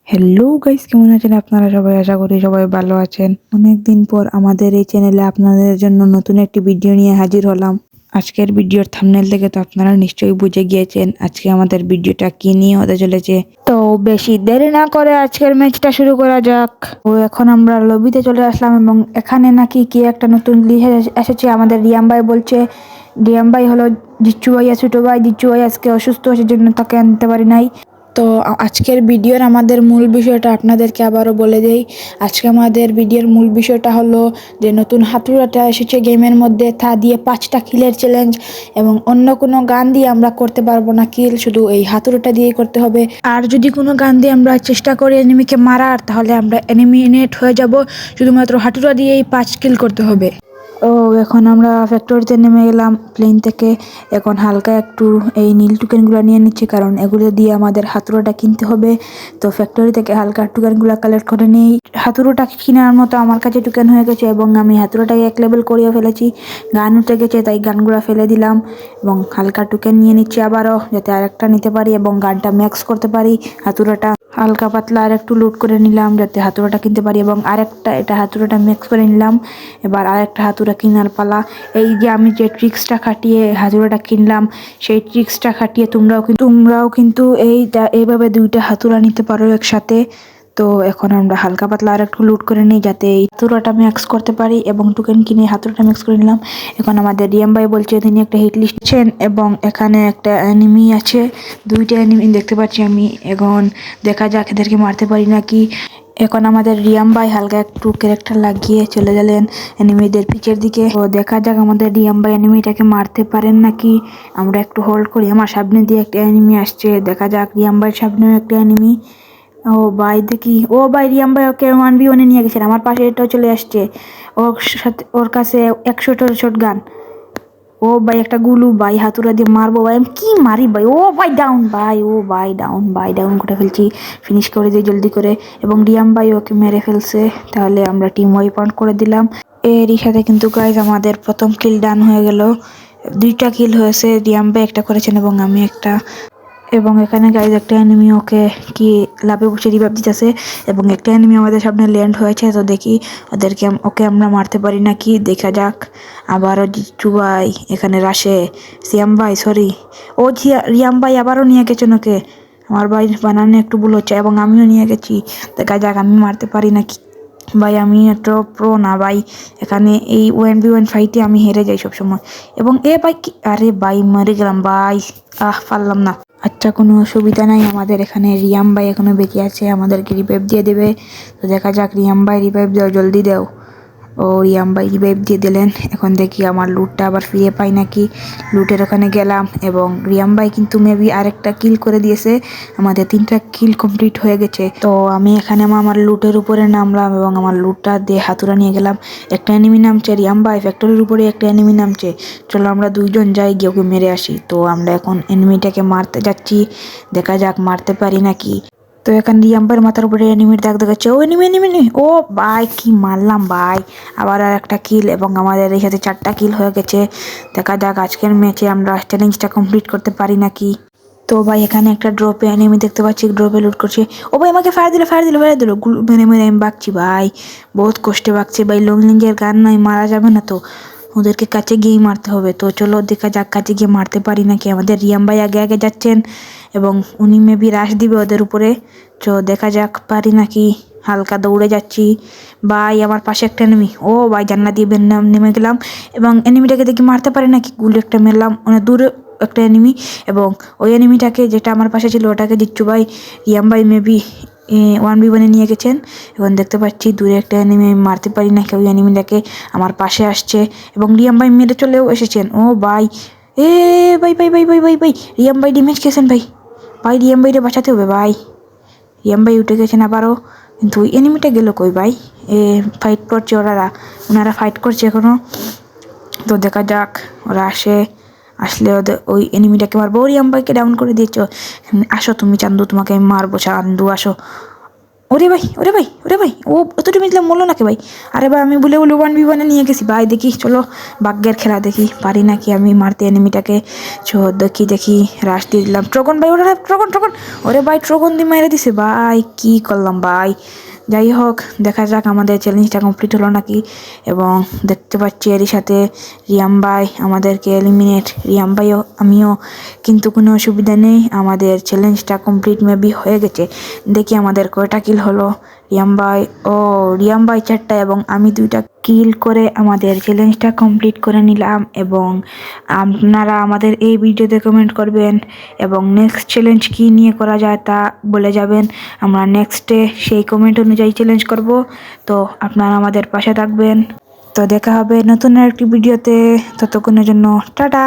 Hello guys, কেমন আছেন আপনারা সবাই? আশা করি সবাই ভালো আছেন। অনেকদিন পর আমাদের এই চ্যানেলে আপনাদের জন্য নতুন একটি ভিডিও নিয়ে হাজির হলাম। আজকের ভিডিওর থাম্বনেল থেকে তো আপনারা নিশ্চয়ই বুঝে গিয়েছেন আজকে আমাদের ভিডিওটা কি নিয়ে হতে চলেছে। তো বেশি দেরি না করে আজকের ম্যাচটা শুরু করা যাক। তো এখন আমরা লবিতে চলে আসলাম এবং এখানে নাকি কি একটা নতুন লিস্ট এসেছে। আমাদের রিয়াম ভাই বলছে, রিয়াম ভাই হলো জিচ্চু ভাইয়া ছোট ভাই। জিচ্চু ভাই আজকে অসুস্থ, সেজন্য তাকে আনতে পারি নাই। তো আজকের ভিডিওর আমাদের মূল বিষয়টা আপনাদেরকে আবারও বলে দেই। আজকে আমাদের ভিডিওর মূল বিষয়টা হলো যে নতুন হাতুড়াটা এসেছে গেমের মধ্যে, তা দিয়ে 5টা কিলের চ্যালেঞ্জ এবং অন্য কোনো গান দিয়ে আমরা করতে পারবো না কিল, শুধু এই হাতুড়াটা দিয়েই করতে হবে। আর যদি কোনো গান দিয়ে আমরা চেষ্টা করি এনিমিকে মারার, তাহলে আমরা এলিমিনেট হয়ে যাব। শুধুমাত্র হাতুড়া দিয়েই 5 কিল করতে হবে। ও এখন আমরা ফ্যাক্টরিতে নেমে গেলাম প্লেন থেকে। এখন হালকা একটু এই নীল টোকেনগুলো নিয়ে নিচ্ছি, কারণ এগুলো দিয়ে আমাদের হাতুড়োটা কিনতে হবে। তো ফ্যাক্টরি থেকে হালকা টোকেনগুলো কালেক্ট করে নিই। হাতুড়োটা কেনার মতো আমার কাছে টোকেন হয়ে গেছে এবং আমি হাতুড়োটাকে 1 লেভেল করিয়ে ফেলেছি। গান উঠে গেছে, তাই গানগুলো ফেলে দিলাম এবং হালকা টোকেন নিয়ে নিচ্ছি আবারও, যাতে আরেকটা নিতে পারি এবং গানটা ম্যাক্স করতে পারি। হাতুড়োটা হালকা পাতলা আর একটু লুট করে নিলাম যাতে হাতুড়াটা কিনতে পারি এবং আরেকটা এটা হাতুড়াটা মিক্স করে নিলাম। এবার আরেকটা হাতুড়া কেনার পালা। এই যে আমি যে ট্রিক্সটা খাটিয়ে হাতুড়াটা কিনলাম, সেই ট্রিক্সটা খাটিয়ে তোমরাও কিন্তু এইভাবে 2টা হাতুড়া নিতে পারো একসাথে। তো এখন আমরা হালকা পাতলা আর একটু লুট করে নিই যাতে এই হাতুড়াটা মিক্স করতে পারি এবং টোকেন কিনে হাতুড়াটা মিক্স করে নিলাম। এখন আমাদের রিয়াম ভাই বলছে তিনি একটা হিট লিস্ট দিচ্ছেন এবং এখানে একটা অ্যানিমি আছে, 2টা অ্যানিমি দেখতে পাচ্ছি আমি। এখন দেখা যাক এদেরকে মারতে পারি নাকি। এখন আমাদের রিয়াম ভাই হালকা একটু ক্যারেক্টার লাগিয়ে চলে গেলেন এনিমিদের পিছের দিকে। তো দেখা যাক আমাদের রিয়াম ভাই এনিমিটাকে মারতে পারেন নাকি। আমরা একটু হোল্ড করি। আমার সামনে দিয়ে একটা এনিমি আসছে, দেখা যাক। রিয়াম ভাইয়ের সামনেও একটা এনিমি। ও ভাই দেখি, ও ভাই রিয়াম ভাই ওকে 1v1 নিয়ে গেছেন। আমার পাশে এটাও চলে আসছে, ওর সাথে ওর কাছে 100 শট গান। ও ভাই একটা গুলু ভাই, হাতুড়া দিয়ে মারবো ভাই, আমি কি মারি ভাই। ও ভাই ডাউন ভাই, ও ভাই ডাউন ভাই, ডাউন করে ফেলছি। ফিনিশ করে দিই জলদি করে এবং রিয়াম ভাই ওকে মেরে ফেলছে। তাহলে আমরা টিম ওয়াইপ আউট করে দিলাম। এরই সাথে কিন্তু গাইজ আমাদের প্রথম কিল ডান হয়ে গেল। 2টা কিল হয়েছে, রিয়াম ভাই একটা করেছেন এবং আমি একটা। এবং এখানে গাইজ একটা এনিমি ওকে কি লাভে বসে রিভাইভ দিতেছে এবং একটা এনিমি আমাদের সামনে ল্যান্ড হয়েছে। তো দেখি ওকে আমরা মারতে পারি নাকি, দেখা যাক। আবারও জিচ্ছু ভাই এখানে রাশে, সিয়াম ভাই সরি, ও রিয়াম ভাই আবারও নিয়ে গেছেন ওকে। আমার ভাই বানানে একটু ভুল হচ্ছে এবং আমিও নিয়ে গেছি। দেখা যাক আমি মারতে পারি নাকি। ভাই আমি এত প্রো না ভাই, এখানে এই 1v1 ফাইটে আমি হেরে যাই সবসময়। এবং ভাই কি, আরে ভাই মরে গেলাম ভাই, পারলাম না। আচ্ছা কোনো অসুবিধা নাই, আমাদের এখানে রিয়াম ভাই এখনো বেঁচে আছে, আমাদেরকে রিভাইভ দিয়ে দেবে। তো দেখা যাক, রিয়াম ভাই রিভাইভ দাও, জলদি দাও। ও রিয়াম ভাই রিভাইভ দিয়ে দিলেন। এখন দেখি আমার লুটটা আবার ফিরে পাই নাকি। লুটের ওখানে গেলাম এবং রিয়াম ভাই কিন্তু মেবি আরেকটা কিল করে দিয়েছে। আমাদের 3টা কিল কমপ্লিট হয়ে গেছে। তো আমি এখানে আমার লুটের উপরে নামলাম এবং আমার লুটটা দিয়ে হাতুড়া নিয়ে গেলাম। একটা এনিমি নামছে, রিয়াম ভাই ফ্যাক্টরির উপরে একটা এনিমি নামছে। চলো আমরা 2জন যাই, গিয়ে ওকে মেরে আসি। তো আমরা এখন এনিমিটাকে মারতে যাচ্ছি, দেখা যাক মারতে পারি নাকি। তো এখানে রিয়াম ভাইয়ের মাথার উপরে এনিমির দাগ দেখাচ্ছে। ও এনিমি এনিমি এনিমি, ও ভাই কি মারলাম ভাই। আবার আর একটা কিল এবং আমাদের এই সাথে 4টা কিল হয়ে গেছে। দেখা যাক আজকের ম্যাচে আমরা চ্যালেঞ্জটা কমপ্লিট করতে পারি নাকি। তো ভাই এখানে একটা ড্রপে এনিমি দেখতে পাচ্ছি, ড্রপে লুট করছে। ও ভাই আমাকে ফায়ার দিল ফায়ার দিল ফায়ার দিল, মেরে মেরে আমি বাগছি ভাই, বহুত কষ্টে বাগছি ভাই। লং রেঞ্জের গান নয়, মারা যাবে না তো, ওদেরকে কাছে গিয়েই মারতে হবে। তো চলো দেখা যাক কাছে গিয়ে মারতে পারি নাকি। আমাদের রিয়াম ভাই আগে আগে যাচ্ছেন এবং উনি মেবি রাশ দিবে ওদের উপরে। তো দেখা যাক পারি নাকি। হালকা দৌড়ে যাচ্ছি ভাই, আমার পাশে একটা এনিমি। ও ভাই জান্নাত দিয়ে নেমে গেলাম এবং এনিমিটাকে দেখি মারতে পারি নাকি। গুলি একটা মেরলাম, অনেক দূরে একটা এনিমি এবং ওই এনিমিটাকে যেটা আমার পাশে ছিল ওটাকে দিচ্ছু ভাই। রিয়াম ভাই মেবি 1v1 নিয়ে গেছেন। এখন দেখতে পাচ্ছি দূরে একটা এনিমি, আমি মারতে পারি না কেউ। এনিমিটাকে আমার পাশে আসছে এবং রিয়াম ভাই মেরে চলেও এসেছেন। ও ভাই, এ ভাই ভাই ভাই ভাই ভাই ভাই, রিয়াম ভাই ড্যামেজ খেয়েছেন ভাই। ভাই রিয়াম ভাইরে বাঁচাতে হবে ভাই। রিয়াম ভাই উঠে গেছেন আবারও, কিন্তু ওই এনিমিটা গেল কই ভাই। ফাইট করছে ওনারা ফাইট করছে এখনো। তো দেখা যাক ওরা আসলে ওদের ওই এনিমিটাকে মারবো। রিয়াম ভাইকে ডাউন করে দিয়েছ। আসো তুমি চান্দু, তোমাকে আমি মারবো চান্দু, আসো। ওরে ভাই ওরে ভাই ওরে ভাই, ও অতটুকু মিললাম মরলো নাকি ভাই? আরে ভাই আমি বলে 1v1 নিয়ে গেছি ভাই, দেখি চলো ভাগ্যের খেলা দেখি পারি নাকি আমি মারতে এনিমিটাকে। দেখি দেখি রাশ দিয়ে দিলাম ট্রগন ভাই, ওরা ট্রগন ট্রগন, ওরে ভাই ট্রগন দিয়ে মেরে দিছে ভাই, কি করলাম ভাই। যাই হোক, দেখা যাক আমাদের চ্যালেঞ্জটা কমপ্লিট হলো নাকি। এবং দেখতে পাচ্ছি এরই সাথে রিয়াম ভাই আমাদেরকে এলিমিনেট, রিয়াম ভাইও আমিও, কিন্তু কোনো অসুবিধা নেই, আমাদের চ্যালেঞ্জটা কমপ্লিট মেবি হয়ে গেছে। দেখি আমাদের কয়টা কিল হলো। রিয়াম ভাই, ও রিয়াম ভাই 4টা এবং আমি 2টা কিল করে আমাদের চ্যালেঞ্জটা কমপ্লিট করে নিলাম। এবং আপনারা আমাদের এই ভিডিওতে কমেন্ট করবেন এবং নেক্সট চ্যালেঞ্জ কী নিয়ে করা যায় তা বলে যাবেন, আমরা নেক্সটে সেই কমেন্ট অনুযায়ী চ্যালেঞ্জ করব। তো আপনারা আমাদের পাশে থাকবেন। তো দেখা হবে নতুন আরেকটি ভিডিওতে, ততক্ষণের জন্য টাটা।